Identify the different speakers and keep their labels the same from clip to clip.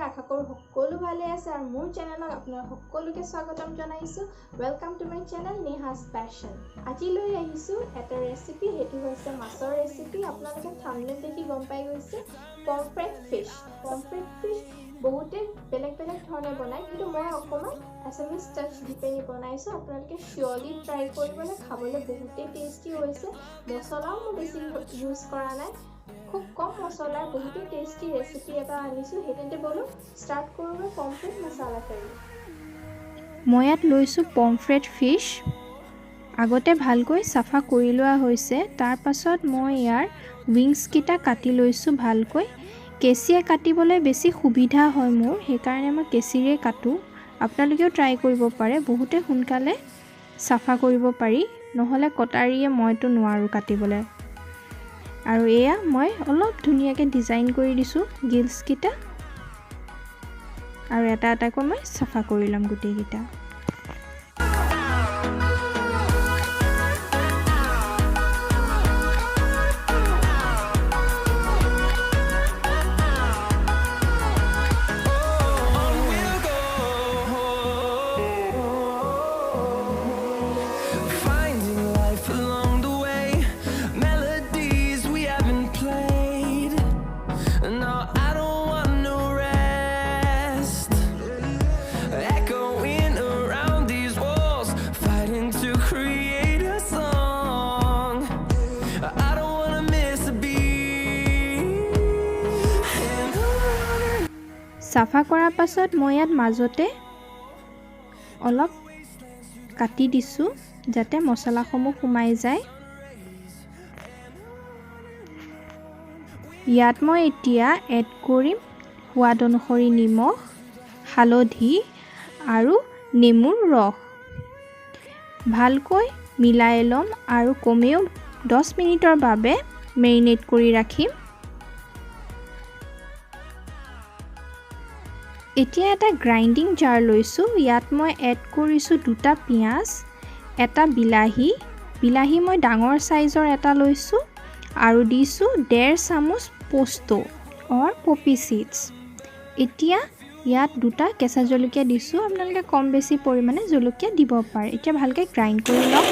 Speaker 1: আশা কৰোঁ সকলো ভালে আছে আৰু মোৰ চেনেলত আপোনালোক সকলোকে স্বাগতম জনাইছোঁ। ওয়েলকাম টু মাই চেনেল নেহাজ পেশন। আজি লৈ আহিছোঁ এটা ৰেচিপি, সেইটো হৈছে মাছৰ ৰেচিপি। আপোনালোকে থাম্বনেইল দেখি গম পাই গৈছে, পমফ্ৰেট ফিশ। পমফ্ৰেট ফিশ বহুতে বেলেগ বেলেগ ধৰণে বনায়, কিন্তু মই অকণমান এছামিজ টাচ দি পিনি বনাইছোঁ। আপোনালোকে চিয়ৰলি ট্ৰাই কৰিবলৈ, খাবলৈ বহুতেই টেষ্টি হৈছে। মছলাও মই বেছি ইউজ কৰা নাই, খুব কম মছলাৰ বহুতেই টেষ্টি ৰেচিপি এটা আনিছোঁ। সেইতেন্তে বলো ষ্টাৰ্ট কৰোঁ পমফ্ৰেট মছলা কাৰী।
Speaker 2: মই ইয়াত লৈছোঁ পমফ্ৰেট ফিশ। আগতে ভালকৈ চাফা কৰি লোৱা হৈছে। তাৰ পাছত মই ইয়াৰ উইংছকেইটা কাটি লৈছোঁ ভালকৈ। কেঁচিৰে কাটিবলৈ বেছি সুবিধা হয় মোৰ, সেইকাৰণে মই কেঁচিৰে কাটোঁ। আপোনালোকেও ট্ৰাই কৰিব পাৰে, বহুতে সোনকালে চাফা কৰিব পাৰি, নহ'লে কটাৰীয়ে মইতো নোৱাৰোঁ কাটিবলৈ। আৰু এয়া মই অলপ ধুনীয়াকৈ ডিজাইন কৰি দিছোঁ গিলছকেইটা, আৰু এটা এটাকৈ মই চাফা কৰি ল'ম গোটেইকেইটা। চাফা কৰাৰ পাছত মই ইয়াত মাজতে অলপ কাটি দিছোঁ, যাতে মছলাসমূহ সোমাই যায়। ইয়াত মই এতিয়া এড কৰিম সোৱাদ অনুসৰি নিমখ, হালধি আৰু নেমুৰ ৰস। ভালকৈ মিলাই ল'ম আৰু কমেও 10 মিনিটৰ বাবে মেৰিনেট কৰি ৰাখিম। এতিয়া এটা গ্ৰাইণ্ডিং জাৰ লৈছোঁ। ইয়াত মই এড কৰিছোঁ 2টা পিঁয়াজ, এটা বিলাহী। বিলাহী মই ডাঙৰ চাইজৰ এটা লৈছোঁ, আৰু দিছোঁ 1.5 চামুচ পোস্ত অৰ পপি চিডছ। এতিয়া ইয়াত 2টা কেঁচা জলকীয়া দিছোঁ। আপোনালোকে কম বেছি পৰিমাণে জলকীয়া দিব পাৰে। এতিয়া ভালকৈ গ্ৰাইণ্ড কৰি লওক।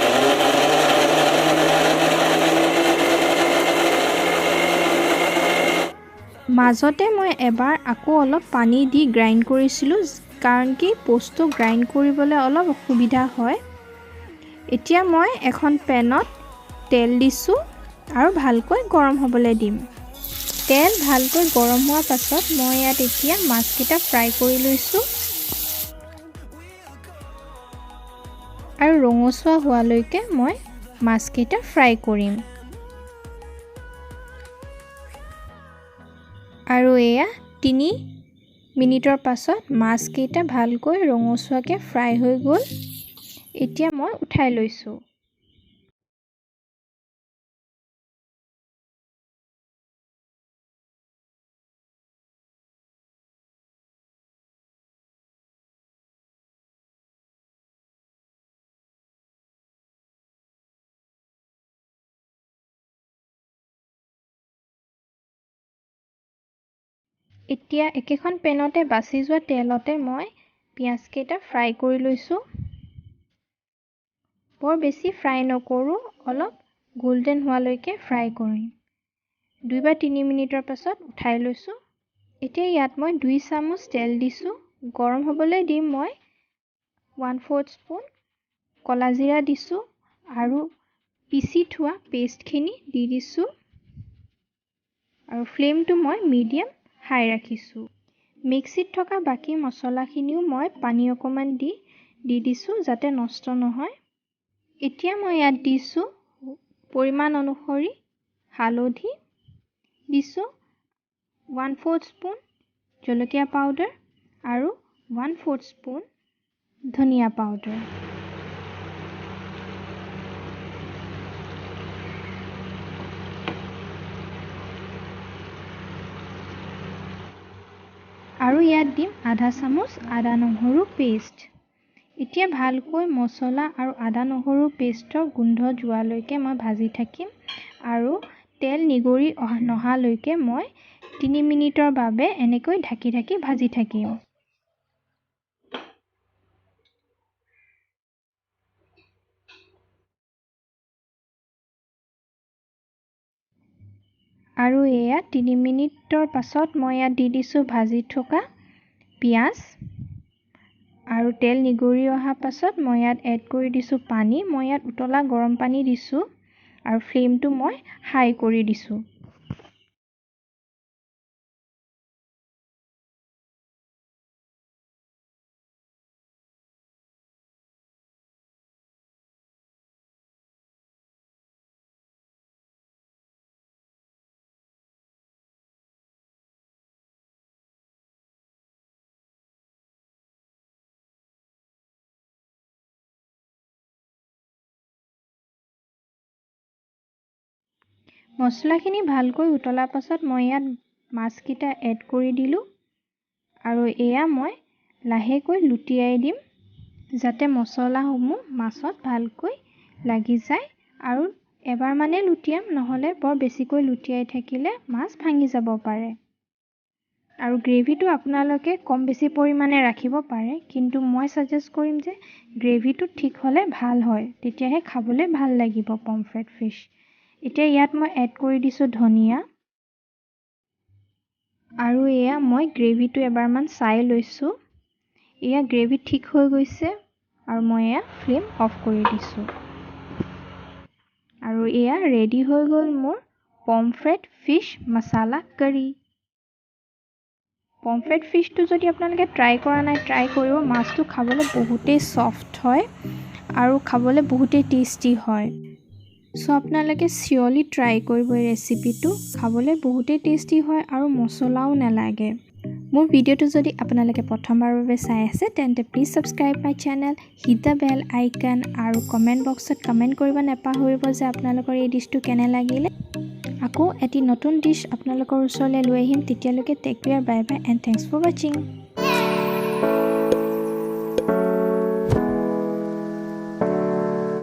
Speaker 2: মাজতে মই এবাৰ আকৌ অলপ পানী দি গ্ৰাইণ্ড কৰিছিলোঁ, কাৰণ কি পোস্ত গ্ৰাইণ্ড কৰিবলৈ অলপ অসুবিধা হয়। এতিয়া মই এখন পেনত তেল দিছোঁ আৰু ভালকৈ গৰম হ'বলৈ দিম। তেল ভালকৈ গৰম হোৱাৰ পাছত মই ইয়াত এতিয়া মাছকেইটা ফ্ৰাই কৰি লৈছোঁ, আৰু ৰঙচুৱা হোৱালৈকে মই মাছকেইটা ফ্ৰাই কৰিম। আৰু এয়া 3 মিনিটৰ পাছত মাছকেইটা ভালকৈ ৰঙচুৱাকৈ ফ্ৰাই হৈ গ'ল। এতিয়া মই উঠাই লৈছোঁ। এতিয়া একেখন পেনতে বাচি যোৱা তেলতে মই পিঁয়াজকেইটা ফ্ৰাই কৰি লৈছোঁ। বৰ বেছি ফ্ৰাই নকৰোঁ, অলপ গোল্ডেন হোৱালৈকে ফ্ৰাই কৰিম। 2 বা 3 মিনিটৰ পাছত উঠাই লৈছোঁ। এতিয়া ইয়াত মই 2 চামুচ তেল দিছোঁ। গৰম হ'বলৈ দিম মই 1/4 স্পুন ক'লা জিৰা দিছোঁ, আৰু পিচি থোৱা পেষ্টখিনি দি দিছোঁ, আৰু ফ্লেমটো মই মিডিয়াম হাই ৰাখিছোঁ। মিক্সিত থকা বাকী মছলাখিনিও মই পানী অকণমান দি দিছোঁ, যাতে নষ্ট নহয়। এতিয়া মই ইয়াত দিছোঁ পৰিমাণ অনুসৰি হালধি, দিছোঁ 1/4 স্পুন জলকীয়া পাউডাৰ, আৰু 1/4 স্পুন ধনিয়া পাউডাৰ। আৰু ইয়াত দিম আধা চামুচ আদা নহৰু পেষ্ট। এতিয়া ভালকৈ মছলা আৰু আদা নহৰু পেষ্টৰ গোন্ধ যোৱালৈকে মই ভাজি থাকিম, আৰু তেল নিগৰি নহালৈকে মই 3 মিনিটৰ বাবে এনেকৈ ঢাকি ঢাকি ভাজি থাকিম। আৰু এয়া 3 মিনিটৰ পাছত মই ইয়াত দি দিছোঁ ভাজি থকা পিঁয়াজ আৰু তেল নিগৰি অহা পাছত মই ইয়াত এড কৰি দিছোঁ পানী। মই ইয়াত উতলা গৰম পানী দিছোঁ আৰু ফ্লেমটো মই হাই কৰি দিছোঁ। মছলাখিনি ভালকৈ উতলাৰ পাছত মই ইয়াত মাছকেইটা এড কৰি দিলোঁ আৰু এয়া মই লাহেকৈ লুটিয়াই দিম যাতে মছলাসমূহ মাছত ভালকৈ লাগি যায় আৰু এবাৰ মানে লুটিয়াম, নহ'লে বৰ বেছিকৈ লুটিয়াই থাকিলে মাছ ভাঙি যাব পাৰে। আৰু গ্ৰেভিটো আপোনালোকে কম বেছি পৰিমাণে ৰাখিব পাৰে, কিন্তু মই সাজেষ্ট কৰিম যে গ্ৰেভিটো ঠিক হ'লে ভাল হয়, তেতিয়াহে খাবলৈ ভাল লাগিব পমফ্ৰেট ফিছ। এতিয়া ইয়াত মই এড কৰি দিছোঁ ধনিয়া আৰু এয়া মই গ্ৰেভিটো এবাৰমান চাই লৈছোঁ। এয়া গ্ৰেভি ঠিক হৈ গৈছে আৰু মই এয়া ফ্লেম অফ কৰি দিছোঁ। আৰু এয়া ৰেডি হৈ গ'ল মোৰ পমফ্ৰেট ফিছ মছালা কাৰী। পমফ্ৰেট ফিছটো যদি আপোনালোকে ট্ৰাই কৰা নাই, ট্ৰাই কৰিব। মাছটো খাবলৈ বহুতেই ছফ্ট হয় আৰু খাবলৈ বহুতেই টেষ্টি হয়। চ' আপোনালোকে চিয়ৰলি ট্ৰাই কৰিব এই ৰেচিপিটো। খাবলৈ বহুতেই টেষ্টি হয় আৰু মছলাও নালাগে। মোৰ ভিডিঅ'টো যদি আপোনালোকে প্ৰথমবাৰৰ বাবে চাই আছে তেন্তে please subscribe my channel, hit the bell icon আৰু কমেণ্ট বক্সত কমেণ্ট কৰিব নাপাহৰিব যে আপোনালোকৰ এই ডিছটো কেনে লাগিলে। আকৌ এটি নতুন ডিছ আপোনালোকৰ ওচৰলৈ লৈ আহিম। তেতিয়ালৈকে take care, bye bye and thanks for ৱাচিং।